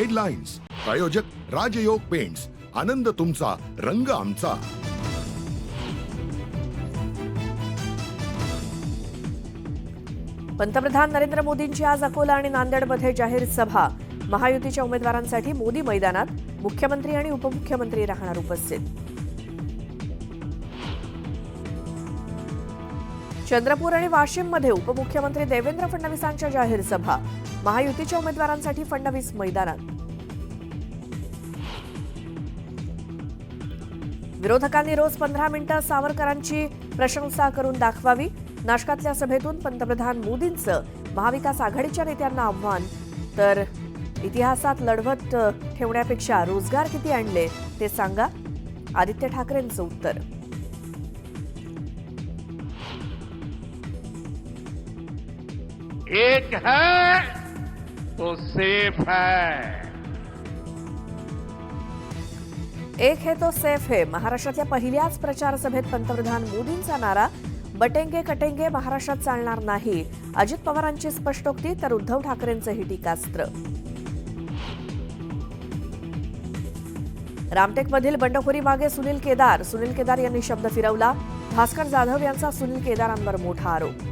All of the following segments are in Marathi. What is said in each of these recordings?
हेडलाईन्स प्रायोजक राजयोग पेंट्स, आनंद तुमचा, रंग आमचा. पंतप्रधान नरेंद्र मोदींची आज अकोला आणि नांदेडमध्ये जाहीर सभा. महायुतीच्या उमेदवारांसाठी मोदी मैदानात, मुख्यमंत्री आणि उपमुख्यमंत्री राहणार उपस्थित. चंद्रपूर आणि वाशिममध्ये उपमुख्यमंत्री देवेंद्र फडणवीसांच्या जाहीर सभा. महायुतीच्या उमेदवारांसाठी फडणवीस मैदानात. विरोधकांनी रोज 15 मिनिटं सावरकरांची प्रशंसा करून दाखवावी. नाशकातल्या सभेतून पंतप्रधान मोदींचं महाविकास आघाडीच्या नेत्यांना आव्हान. तर इतिहासात लढवत ठेवण्यापेक्षा रोजगार किती आणले ते सांगा, आदित्य ठाकरेंचं उत्तर. एक है तो सेफ है. एक है तो सेफ है. महाराष्ट्रातल्या पहिल्याच प्रचार सभेत पंतप्रधान मोदींचा नारा. बटेंगे कटेंगे महाराष्ट्रात चालणार नाही, अजित पवारांची स्पष्टोक्ती. तर उद्धव ठाकरेंचं ही टीकास्त्र. रामटेकमधील बंडखोरी मागे सुनील केदार यांनी शब्द फिरवला. भास्कर जाधव यांचा सुनील केदारांवर मोठा आरोप.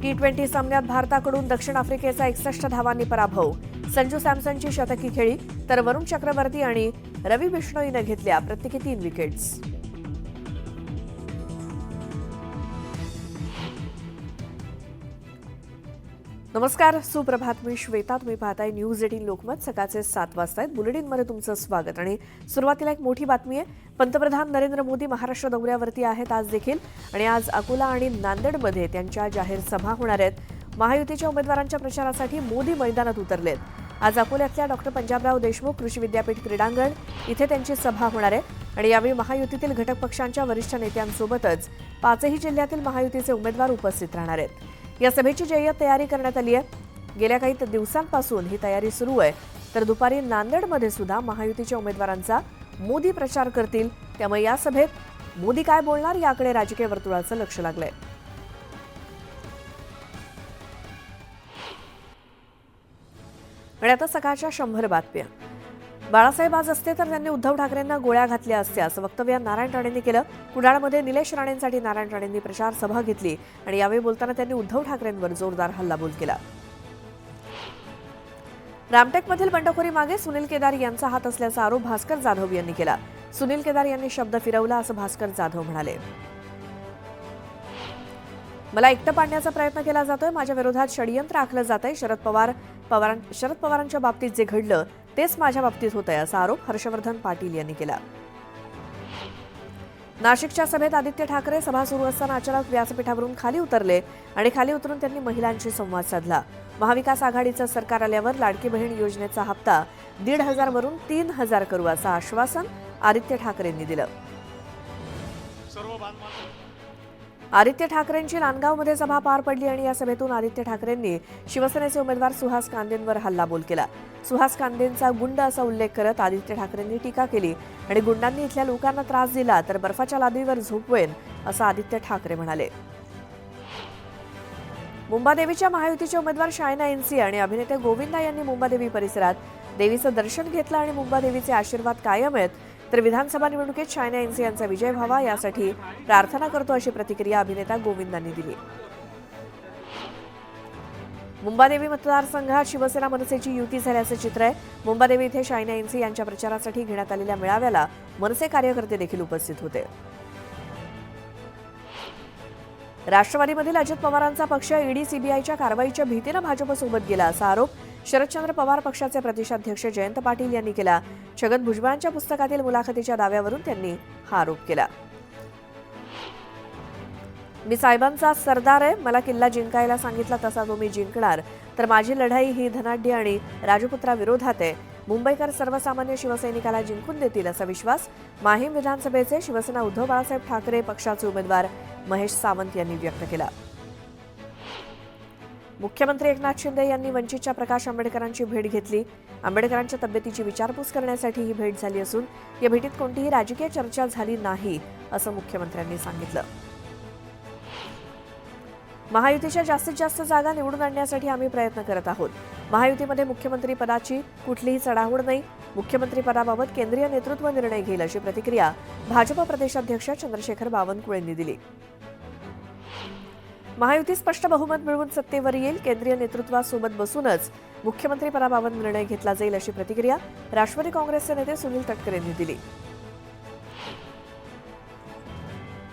T20 सामन्यात भारताकडून दक्षिण आफ्रिकेचा 61 धावांनी पराभव. संजू सॅमसनची शतकी खेळी, तर वरुण चक्रवर्ती आणि रवी बिश्नोईने घेतल्या प्रत्येकी 3 विकेट्स. नमस्कार, सुप्रभात. मी श्वेता. तुम्ही पाहताय न्यूज 18 लोकमत. सकाळचे 7 वाजता आहेत. बुलेटिनमध्ये तुमचं स्वागत. आणि सुरुवातीला एक मोठी बातमी आहे. पंतप्रधान नरेंद्र मोदी महाराष्ट्र दौऱ्यावरती आहेत आज देखील. आणि आज अकोला आणि नांदेडमध्ये त्यांच्या जाहीर सभा होणार आहेत. महायुतीच्या उमेदवारांच्या प्रचारासाठी मोदी मैदानात उतरलेत. आज अकोल्यातल्या डॉक्टर पंजाबराव देशमुख कृषी विद्यापीठ क्रीडांगण इथे त्यांची सभा होणार आहे. आणि यावेळी महायुतीतील घटक पक्षांच्या वरिष्ठ नेत्यांसोबतच 5ही जिल्ह्यातील महायुतीचे उमेदवार उपस्थित राहणार आहेत. या सभेची जय्यत तयारी करण्यात आली आहे. गेल्या काही दिवसांपासून ही तयारी सुरू आहे. तर दुपारी नांदेडमध्ये सुद्धा महायुतीच्या उमेदवारांचा मोदी प्रचार करतील. त्यामुळे या सभेत मोदी काय बोलणार याकडे राजकीय वर्तुळाचं लक्ष लागलंय. आणि आता सकाळच्या 100 बातम्या. बाळासाहेब आज असते तर त्यांनी उद्धव ठाकरेंना गोळ्या घातल्या असत्या, असं वक्तव्य नारायण राणेंनी केलं. कुडाळमध्ये निलेश राणेंसाठी नारायण राणेंनी प्रचार सभा घेतली. आणि यावेळी बोलताना त्यांनी उद्धव ठाकरेंवर जोरदार हल्लाबोल केला. रामटेकमधील बंडखोरी मागे सुनील केदार यांचा हात असल्याचा आरोप भास्कर जाधव यांनी केला. सुनील केदार यांनी शब्द फिरवला, असं भास्कर जाधव म्हणाले. मला एकटं पाडण्याचा प्रयत्न केला जातोय, माझ्या विरोधात षडयंत्र आखलं जातंय. शरद पवारांच्या बाबतीत जे घडलं तेच माझ्या बाबतीत होतंय, असा आरोप हर्षवर्धन पाटील यांनी केला. नाशिकच्या सभेत आदित्य ठाकरे सभा सुरू असताना अचानक व्यासपीठावरून खाली उतरले. आणि खाली उतरून त्यांनी महिलांशी संवाद साधला. महाविकास आघाडीचं सरकार आल्यावर लाडकी बहीण योजनेचा हप्ता 1,500 वरून 3,000 करू, असं आश्वासन आदित्य ठाकरेंनी दिलं. आदित्य ठाकरेंची नांदगावमध्ये सभा पार पडली. आणि या सभेतून आदित्य ठाकरेंनी शिवसेनेचे उमेदवार सुहास कांदेंवर हल्लाबोल केला. सुहास कांदेंचा गुंड असा उल्लेख करत आदित्य ठाकरेंनी टीका केली. आणि गुंडांनी इथल्या लोकांना त्रास दिला तर बर्फाच्या लादीवर झोपवेन, असं आदित्य ठाकरे म्हणाले. मुंबादेवीच्या महायुतीचे उमेदवार शायना एनसी आणि अभिनेते गोविंदा यांनी मुंबादेवी परिसरात देवीचं दर्शन घेतलं. आणि मुंबादेवीचे आशीर्वाद कायम आहेत. तर विधानसभा निवडणुकीत शायना एनसी यांचा विजय व्हावा यासाठी प्रार्थना करतो, अशी प्रतिक्रिया अभिनेता गोविंदांनी दिली. मुंबादेवी मतदारसंघात शिवसेना मनसेची युती झाल्याचं चित्र आहे. मुंबादेवी इथे शायना एनसी यांच्या प्रचारासाठी घेण्यात आलेल्या मेळाव्याला मनसे कार्यकर्ते देखील उपस्थित होते. राष्ट्रवादीमधील अजित पवारांचा पक्ष ईडी सीबीआयच्या कारवाईच्या भीतीनं भाजपसोबत गेला, असा आरोप शरदचंद्र पवार पक्षाचे प्रदेशाध्यक्ष जयंत पाटील यांनी केला. छगन भुजबळांच्या पुस्तकातील मुलाखतीच्या दाव्यावरून त्यांनी हा आरोप केला. मी साहेबांचा सरदार आहे, मला किल्ला जिंकायला सांगितला तसा तो मी जिंकणार. तर माझी लढाई ही धनाढ्य आणि राजपुत्राविरोधात आहे. मुंबईकर सर्वसामान्य शिवसैनिकाला जिंकून देतील, असा विश्वास माहीम विधानसभेचे शिवसेना उद्धव बाळासाहेब ठाकरे पक्षाचे उमेदवार महेश सावंत यांनी व्यक्त केला. मुख्यमंत्री एकनाथ शिंदे यांनी वंचितच्या प्रकाश आंबेडकरांची भेट घेतली. आंबेडकरांच्या तब्येतीची विचारपूस करण्यासाठी ही भेट झाली असून या भेटीत कोणतीही राजकीय चर्चा झाली नाही, असं मुख्यमंत्र्यांनी सांगितलं. महायुतीच्या जास्तीत जास्त जागा निवडून आणण्यासाठी आम्ही प्रयत्न करत आहोत. महायुतीमध्ये मुख्यमंत्री पदाची कुठलीही चढाओढ नाही. मुख्यमंत्री पदाबाबत केंद्रीय नेतृत्व निर्णय घेईल अशी प्रतिक्रिया भाजप प्रदेशाध्यक्ष चंद्रशेखर बावनकुळेंनी दिली. महायुती स्पष्ट बहुमत मिळवून सत्तेवर येईल. केंद्रीय नेतृत्वासोबत बसूनच मुख्यमंत्री पदाबाबत निर्णय घेतला जाईल अशी प्रतिक्रिया राष्ट्रवादी काँग्रेसचे नेते सुनील तटकरे यांनी दिली.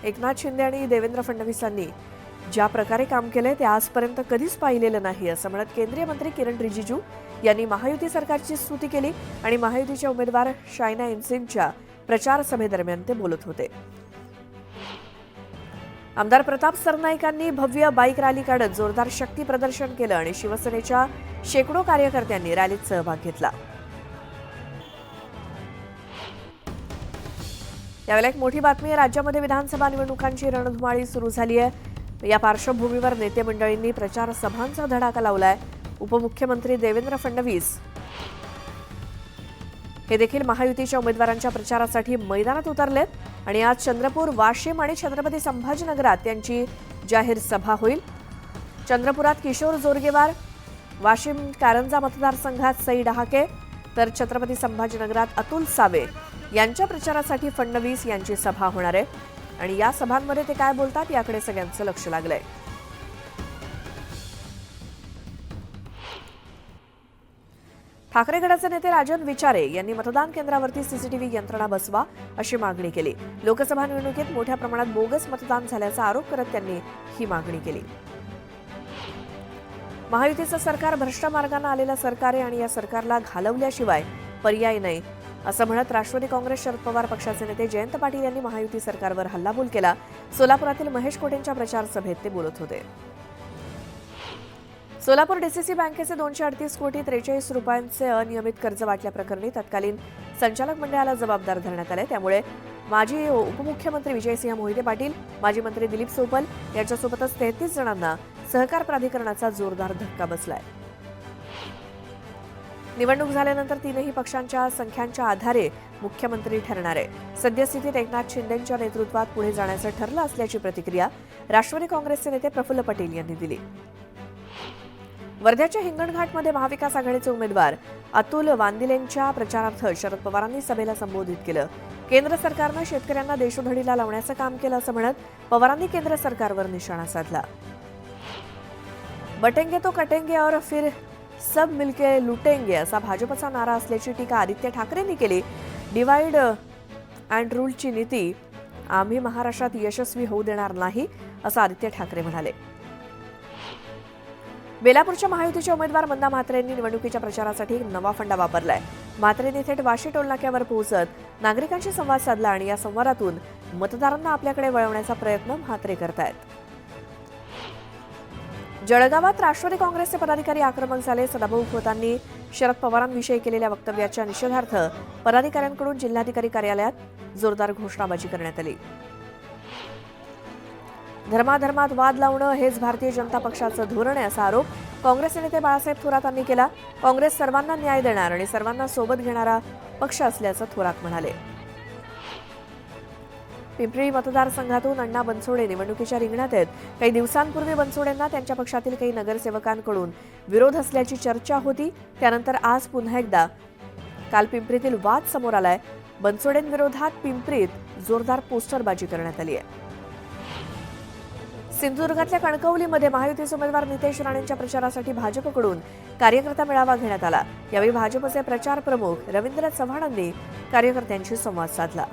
एकनाथ शिंदे आणि देवेंद्र फडणवीसांनी ज्या प्रकारे काम केलंय ते आजपर्यंत कधीच पाहिलेलं नाही असं म्हणत केंद्रीय मंत्री किरण रिजिजू यांनी महायुती सरकारची स्तुती केली आणि महायुतीचे उमेदवार शायना इनसिंगच्या प्रचार सभेदरम्यान ते बोलत होते. आमदार प्रताप सरनाईकांनी भव्य बाईक रॅली काढत जोरदार शक्ती प्रदर्शन केलं आणि शिवसेनेच्या शेकडो कार्यकर्त्यांनी रॅलीत सहभाग घेतला. यावेळी एक मोठी बातमी आहे. राज्यामध्ये विधानसभा निवडणुकांची रणधुमाळी सुरू झाली आहे. या पार्श्वभूमीवर नेते मंडळींनी प्रचार सभांचा धडाका लावलाय. उपमुख्यमंत्री देवेंद्र फडणवीस हे देखील महायुतीच्या उमेदवारांच्या प्रचारासाठी मैदानात उतरलेत आणि आज चंद्रपूर, वाशिम आणि छत्रपती संभाजीनगरात त्यांची जाहीर सभा होईल. चंद्रपुरात किशोर जोरगेवार, वाशिम कारंजा मतदारसंघात सई डहाके तर छत्रपती संभाजीनगरात अतुल सावे यांच्या प्रचारासाठी फडणवीस यांची सभा होणार आहे आणि या सभांमध्ये ते काय बोलतात याकडे सगळ्यांचं लक्ष लागलंय. ठाकरे गटाचे नेते राजन विचारे यांनी मतदान केंद्रावरती सीसीटीव्ही यंत्रणा बसवा अशी मागणी केली. लोकसभा निवडणुकीत मोठ्या प्रमाणात बोगस मतदान झाल्याचा आरोप करत त्यांनी ही मागणी केली. महायुतीचं सरकार भ्रष्ट मार्गाने आलेलं सरकार आहे आणि या सरकारला घालवल्याशिवाय पर्याय नाही असं म्हणत राष्ट्रवादी काँग्रेस शरद पवार पक्षाचे नेते जयंत पाटील यांनी महायुती सरकारवर हल्लाबोल केला. सोलापुरातील महेश कोटेंच्या प्रचार सभेत ते बोलत होते. सोलापूर डीसीसी बँकेचे 238 कोटी 43 रुपयांचे अनियमित कर्ज वाटल्याप्रकरणी तत्कालीन संचालक मंडळाला जबाबदार धरण्यात आले. त्यामुळे माजी उपमुख्यमंत्री विजयसिंह मोहिते पाटील, माजी मंत्री दिलीप सोपल यांच्यासोबतच 33 जणांना सहकार प्राधिकरणाचा जोरदार धक्का बसलाय. निवडणूक झाल्यानंतर तीनही पक्षांच्या संख्यांच्या आधारे मुख्यमंत्री ठरणार आहे. सद्यस्थितीत एकनाथ शिंदेंच्या नेतृत्वात पुढे जाण्याचं ठरलं असल्याची प्रतिक्रिया राष्ट्रवादी काँग्रेसचे नेते प्रफुल्ल पटेल यांनी दिली. वर्ध्याच्या हिंगणघाटमध्ये महाविकास आघाडीचे उमेदवार अतुल वांदिलेंच्या प्रचारार्थ शरद पवारांनी सभेला संबोधित केलं. केंद्र सरकारनं शेतकऱ्यांना देशोधडीला लावण्याचं काम केलं असं म्हणत पवारांनी केंद्र सरकारवर निशाणा साधला. बटेंगे तो कटेंगे और फिर सब मिलके लुटेंगे असा भाजपचा नारा असल्याची टीका आदित्य ठाकरेंनी केली. डिवाइड अँड रूलची नीती आम्ही महाराष्ट्रात यशस्वी होऊ देणार नाही असं आदित्य ठाकरे म्हणाले. बेलापूरच्या महायुतीचे उमेदवार मंदा म्हात्रे यांनी निवडणुकीच्या प्रचारासाठी नवा फंडा वापरलाय. म्हात्रेंनी थेट वाशी टोलनाक्यावर पोहोचत नागरिकांशी संवाद साधला आणि या संवादातून मतदारांना आपल्याकडे वळवण्याचा प्रयत्न म्हात्रे करतायत. जळगावात राष्ट्रवादी काँग्रेसचे पदाधिकारी आक्रमक झाले. सदाभाऊ खोतांनी शरद पवारांविषयी केलेल्या वक्तव्याच्या निषेधार्थ पदाधिकाऱ्यांकडून जिल्हाधिकारी कार्यालयात जोरदार घोषणाबाजी करण्यात आली. धर्माधर्मात वाद लावणं हेच भारतीय जनता पक्षाचं धोरण आहे असा आरोप काँग्रेस नेते बाळासाहेब थोरातांनी केला. काँग्रेस सर्वांना न्याय देणार आणि सर्वांना सोबत घेणारा पक्ष असल्याचं थोरात म्हणाले. पिंपरी मतदारसंघातून अण्णा बनसोडे निवडणुकीच्या रिंगणात आहेत. काही दिवसांपूर्वी बनसोडेंना त्यांच्या पक्षातील काही नगरसेवकांकडून विरोध असल्याची चर्चा होती. त्यानंतर आज पुन्हा एकदा काल पिंपरीतील वाद समोर आलाय. बनसोडेंविरोधात पिंपरीत जोरदार पोस्टरबाजी करण्यात आली आहे. सिंधुदुर्गातल्या कणकवलीमध्ये महायुतीचे उमेदवार नितेश राणेंच्या प्रचारासाठी भाजपकडून कार्यकर्ता मेळावा घेण्यात आला. यावेळी भाजपचे प्रचार प्रमुख रवींद्र चव्हाणांनी कार्यकर्त्यांशी संवाद साधला.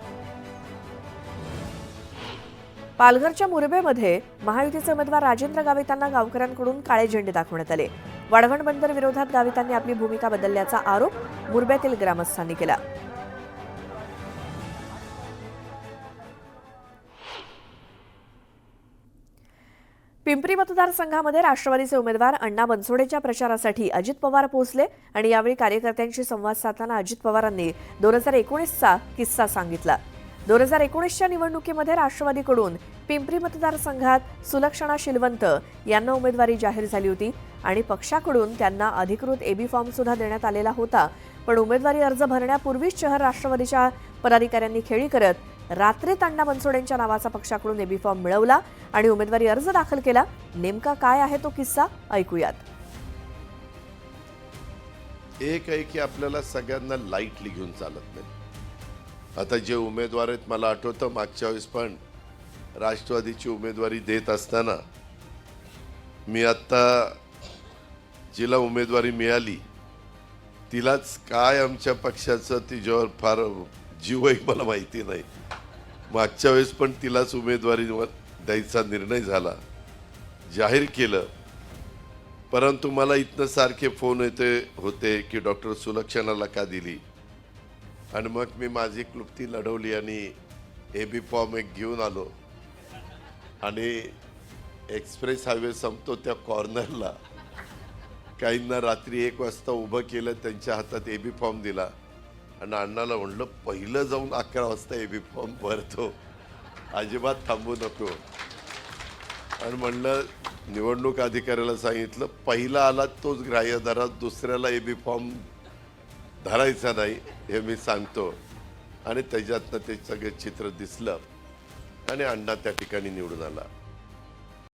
पालघरच्या मुरबेमध्ये महायुतीचे उमेदवार राजेंद्र गावितांना गावकऱ्यांकडून काळे झेंडे दाखवण्यात आले. वाढवण बंदर विरोधात गावितांनी आपली भूमिका बदलल्याचा आरोप मुरब्यातील ग्रामस्थांनी केला. पिंपरी मतदारसंघामध्ये राष्ट्रवादीचे उमेदवार अण्णा बनसोडेच्या प्रचारासाठी अजित पवार पोहोचले आणि यावेळी कार्यकर्त्यांशी संवाद साधताना अजित पवारांनी 2019चा किस्सा सांगितला. 2019च्या निवडणुकीमध्ये राष्ट्रवादीकडून पिंपरी मतदारसंघात सुलक्षणा शिलवंत यांना उमेदवारी जाहीर झाली होती आणि पक्षाकडून त्यांना अधिकृत एबी फॉर्म सुद्धा देण्यात आलेला होता. पण उमेदवारी अर्ज भरण्यापूर्वीच शहर राष्ट्रवादीच्या पदाधिकाऱ्यांनी खेळी करत रात्रीत अण्णा बनसोडेंच्या नावाचा पक्षाकडून एबी फॉर्म मिळवला आणि उमेदवारी अर्ज दाखल केला. नेमका काय आहे तो किस्सा ऐकूयात. एक आहे की आपल्याला सगळ्यांना लाईटली घेऊन चालत नाही. आता जे उमेदवार आहेत, मला आठवतं मागच्या वेळेस पण राष्ट्रवादीची उमेदवारी देत असताना मी आत्ता जिला उमेदवारी मिळाली तिलाच काय आमच्या पक्षाचं तिच्यावर फार जीव आहे मला माहिती नाही. मागच्या वेळेस पण तिलाच उमेदवारी द्यायचा निर्णय झाला, जाहीर केलं. परंतु मला इथनं सारखे फोन येते होते की डॉक्टर सुलक्षणाला का दिली. आणि मग मी माझी क्लुप्ती लढवली आणि एबी फॉर्म एक घेऊन आलो आणि एक्सप्रेस हायवे संपतो त्या कॉर्नरला काहींना रात्री 1 वाजता उभं केलं, त्यांच्या हातात एबी फॉर्म दिला आणि अण्णाला म्हणलं पहिलं जाऊन 11 वाजता एबी फॉर्म भरतो, अजिबात थांबू नको. आणि म्हणलं निवडणूक अधिकाऱ्याला सांगितलं पहिला आला तोच ग्राह्य धरा, दुसऱ्याला एबी फॉर्म धरायचा नाही हे मी सांगतो. आणि त्याच्यातनं ते सगळे चित्र दिसलं आणि अण्णा त्या ठिकाणी निवडून आला.